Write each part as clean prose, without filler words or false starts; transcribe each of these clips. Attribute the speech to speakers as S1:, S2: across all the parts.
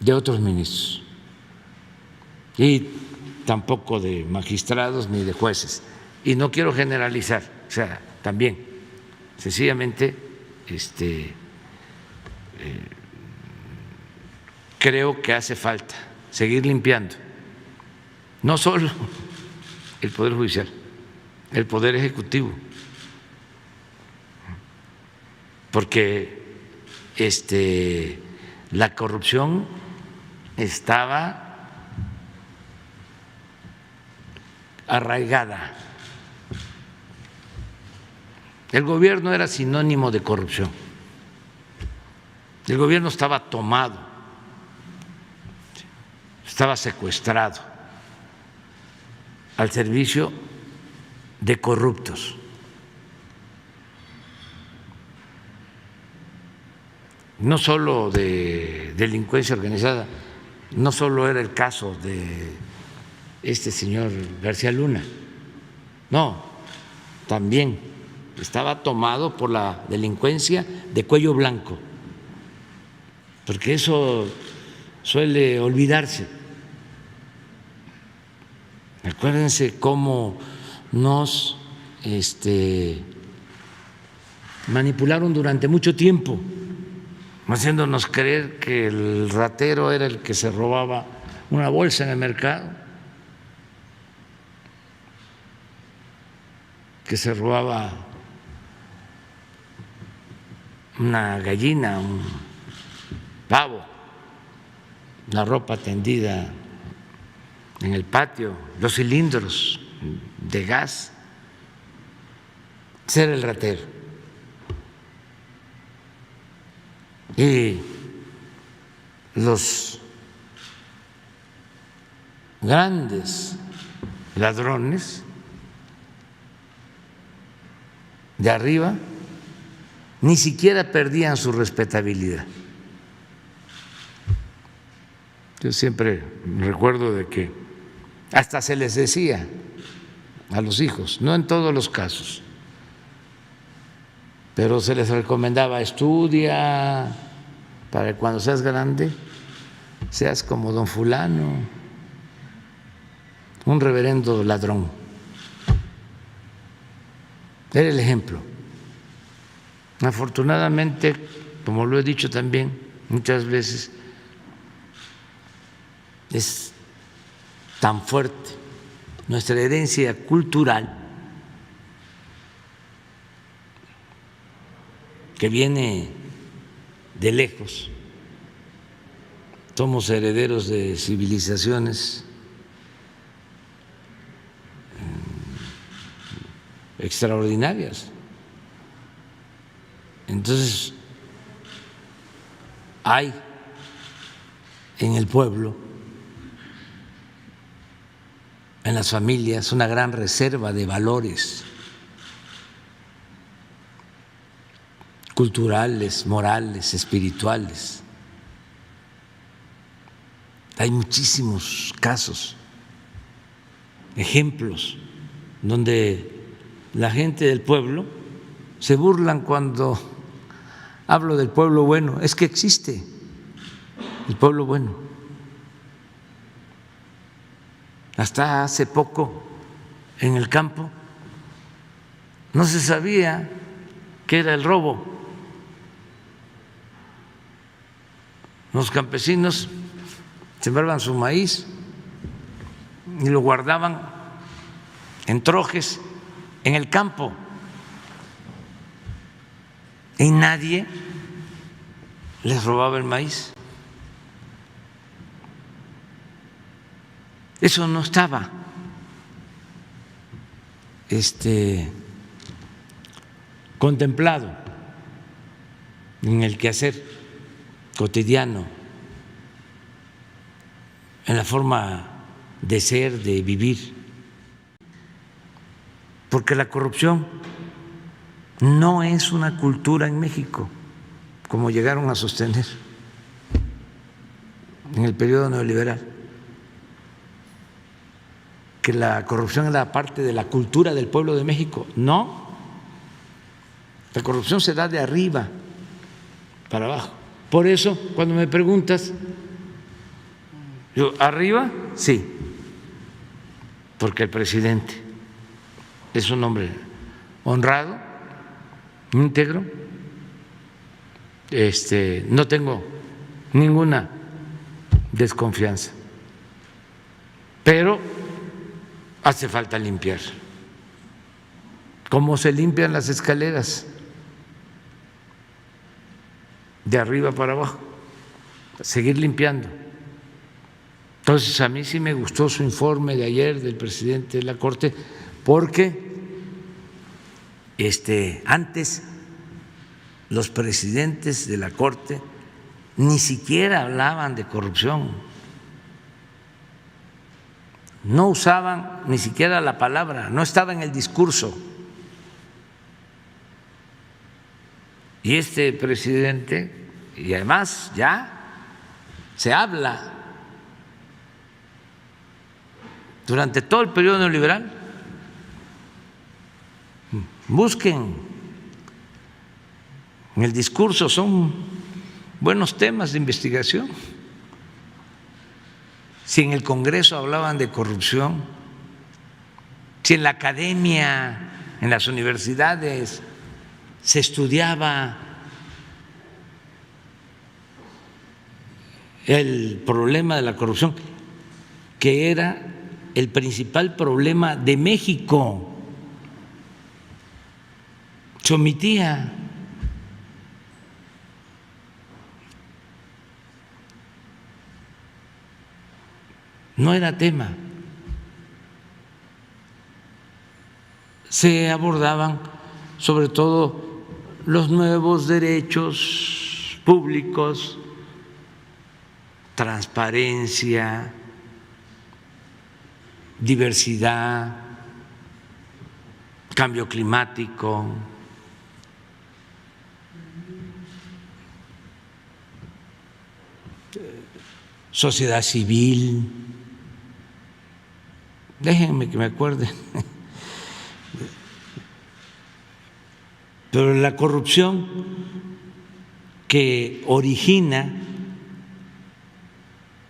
S1: de otros ministros y tampoco de magistrados ni de jueces. Y no quiero generalizar, o sea, también, sencillamente, creo que hace falta seguir limpiando, no solo el Poder Judicial, el Poder Ejecutivo, porque la corrupción estaba arraigada. El gobierno era sinónimo de corrupción. El gobierno estaba tomado, estaba secuestrado al servicio de corruptos. No solo de delincuencia organizada, no solo era el caso de este señor García Luna, no, también estaba tomado por la delincuencia de cuello blanco, porque eso suele olvidarse. Acuérdense cómo nos manipularon durante mucho tiempo, haciéndonos creer que el ratero era el que se robaba una bolsa en el mercado, que se robaba una gallina, un pavo, la ropa tendida en el patio, los cilindros de gas. Ser el ratero. Y los grandes ladrones de arriba ni siquiera perdían su respetabilidad. Yo siempre recuerdo de que hasta se les decía a los hijos, no en todos los casos, pero se les recomendaba: estudia para que cuando seas grande seas como don fulano, un reverendo ladrón. Era el ejemplo. Afortunadamente, como lo he dicho también muchas veces, es tan fuerte nuestra herencia cultural que viene de lejos. Somos herederos de civilizaciones extraordinarias. Entonces, hay en el pueblo, en las familias, una gran reserva de valores culturales, morales, espirituales. Hay muchísimos casos, ejemplos, donde la gente del pueblo se burlan cuando hablo del pueblo bueno. Es que existe el pueblo bueno. Hasta hace poco en el campo no se sabía qué era el robo. Los campesinos sembraban su maíz y lo guardaban en trojes en el campo y nadie les robaba el maíz. Eso no estaba contemplado en el quehacer cotidiano, en la forma de ser, de vivir, porque la corrupción no es una cultura en México, como llegaron a sostener en el periodo neoliberal, que la corrupción era parte de la cultura del pueblo de México. No, la corrupción se da de arriba para abajo. Por eso, cuando me preguntas Yo, arriba, sí, porque el presidente es un hombre honrado, íntegro, no tengo ninguna desconfianza, pero hace falta limpiar. ¿Cómo se limpian las escaleras? De arriba para abajo, seguir limpiando. Entonces, a mí sí me gustó su informe de ayer del presidente de la Corte, porque antes los presidentes de la Corte ni siquiera hablaban de corrupción, no usaban ni siquiera la palabra, no estaba en el discurso. Y este presidente, y además ya se habla durante todo el periodo neoliberal, busquen en el discurso, son buenos temas de investigación. Si en el Congreso hablaban de corrupción, si en la academia, en las universidades se estudiaba el problema de la corrupción, que era el principal problema de México, se omitía. No era tema. Se abordaban sobre todo los nuevos derechos públicos, transparencia, diversidad, cambio climático, sociedad civil. Déjenme que me acuerde. Pero la corrupción que origina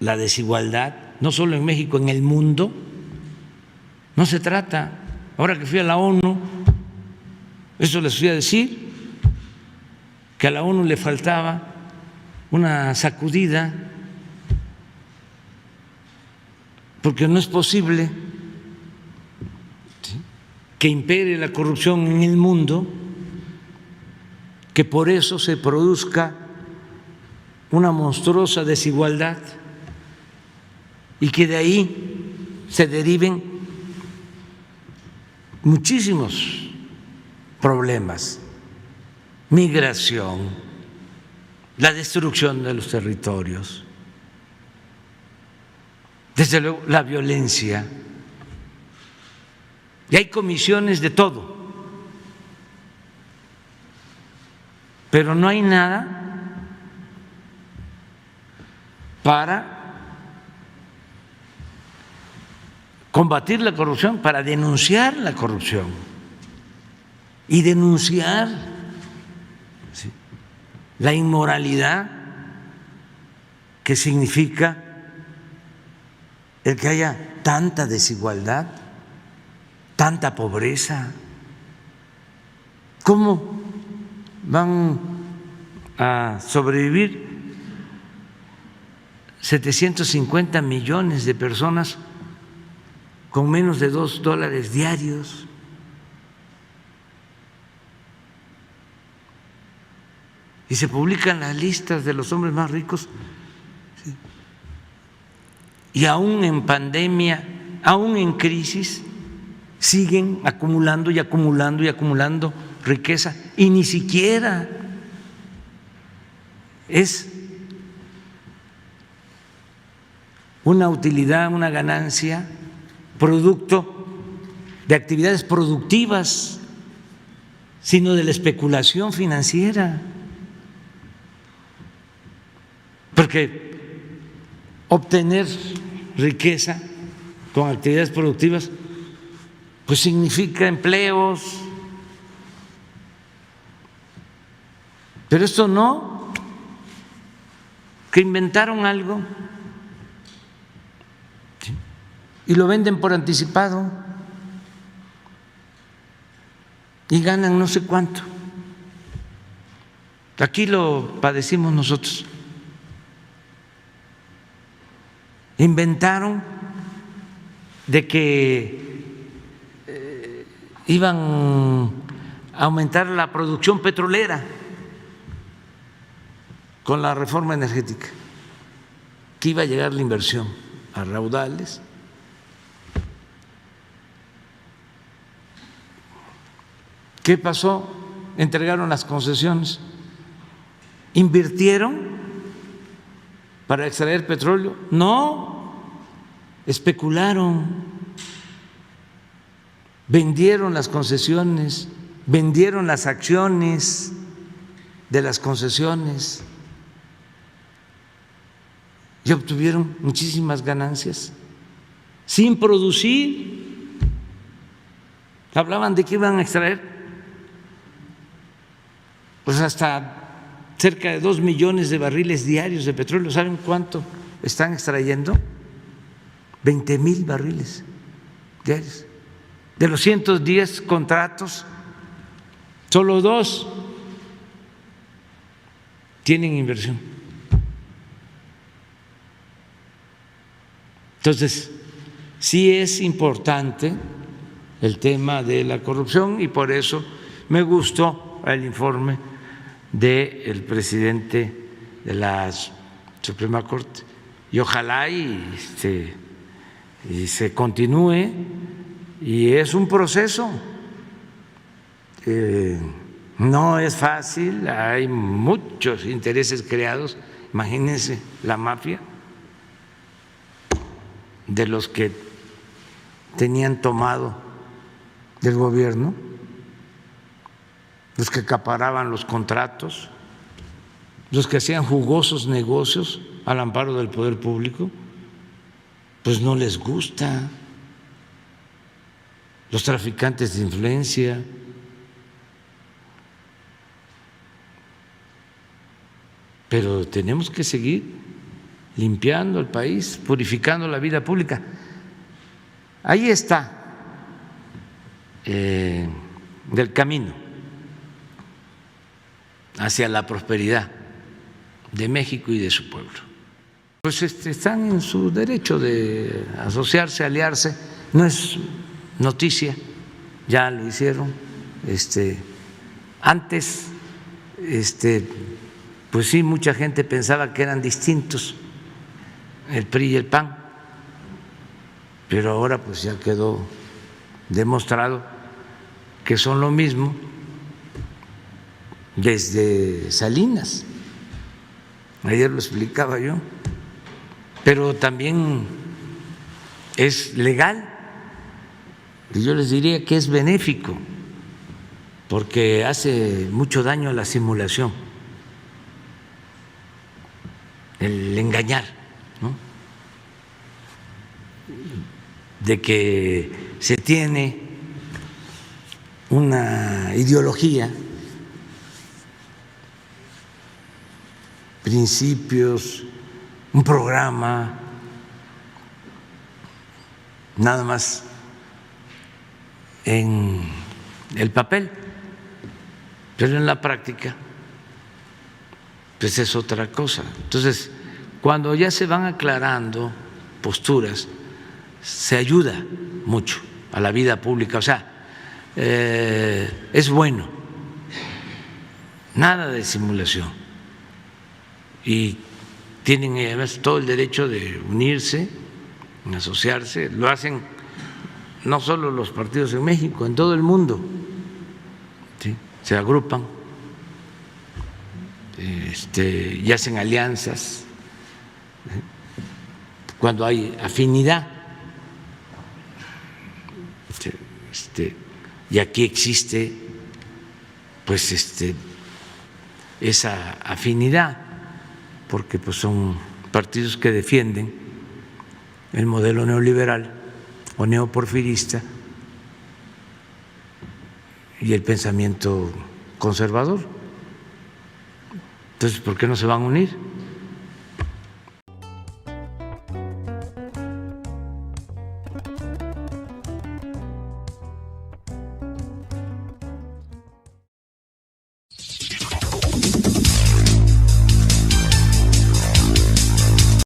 S1: la desigualdad, no solo en México, en el mundo, no se trata. Ahora que fui a la ONU, eso les fui a decir, que a la ONU le faltaba una sacudida, porque no es posible que impere la corrupción en el mundo, que por eso se produzca una monstruosa desigualdad y que de ahí se deriven muchísimos problemas: migración, la destrucción de los territorios, desde luego la violencia. Y hay comisiones de todo, pero no hay nada para combatir la corrupción, para denunciar la corrupción y denunciar la inmoralidad que significa el que haya tanta desigualdad, tanta pobreza. ¿Cómo van a sobrevivir 750 millones de personas con menos de $2 diarios? Y se publican las listas de los hombres más ricos, y aún en pandemia, aún en crisis, siguen acumulando y acumulando y acumulando riqueza, y ni siquiera es una utilidad, una ganancia producto de actividades productivas, sino de la especulación financiera. Porque obtener riqueza con actividades productivas pues significa empleos, pero esto no, que inventaron algo y lo venden por anticipado y ganan no sé cuánto. Aquí lo padecimos nosotros. Inventaron de que iban a aumentar la producción petrolera con la reforma energética, que iba a llegar la inversión a raudales. ¿Qué pasó? Entregaron las concesiones, invirtieron para extraer petróleo. No, especularon, vendieron las concesiones, vendieron las acciones de las concesiones y obtuvieron muchísimas ganancias sin producir. Hablaban de que iban a extraer pues hasta cerca de 2 millones de barriles diarios de petróleo. ¿Saben cuánto están extrayendo? 20,000 barriles diarios. De los 110 contratos, solo 2 tienen inversión. Entonces, sí es importante el tema de la corrupción y por eso me gustó el informe del presidente de la Suprema Corte y ojalá y se continúe, y es un proceso, no es fácil, hay muchos intereses creados. Imagínense la mafia de los que tenían tomado del gobierno, los que acaparaban los contratos, los que hacían jugosos negocios al amparo del poder público, pues no les gusta. Los traficantes de influencia, pero tenemos que seguir limpiando el país, purificando la vida pública. Ahí está del camino hacia la prosperidad de México y de su pueblo. Pues están en su derecho de asociarse, aliarse, no es noticia, ya lo hicieron. Antes, pues sí, mucha gente pensaba que eran distintos el PRI y el PAN, pero ahora pues ya quedó demostrado que son lo mismo. Desde Salinas, ayer lo explicaba yo, pero también es legal y yo les diría que es benéfico porque hace mucho daño a la simulación, el engañar, ¿no? De que se tiene una ideología, principios, un programa, nada más en el papel, pero en la práctica pues es otra cosa. Entonces, cuando ya se van aclarando posturas, se ayuda mucho a la vida pública. O sea, es bueno, nada de simulación. Y tienen además todo el derecho de unirse, asociarse, lo hacen no solo los partidos en México, en todo el mundo, ¿sí? Se agrupan y hacen alianzas cuando hay afinidad, y aquí existe pues esa afinidad, porque pues son partidos que defienden el modelo neoliberal o neoporfirista y el pensamiento conservador. Entonces, ¿por qué no se van a unir?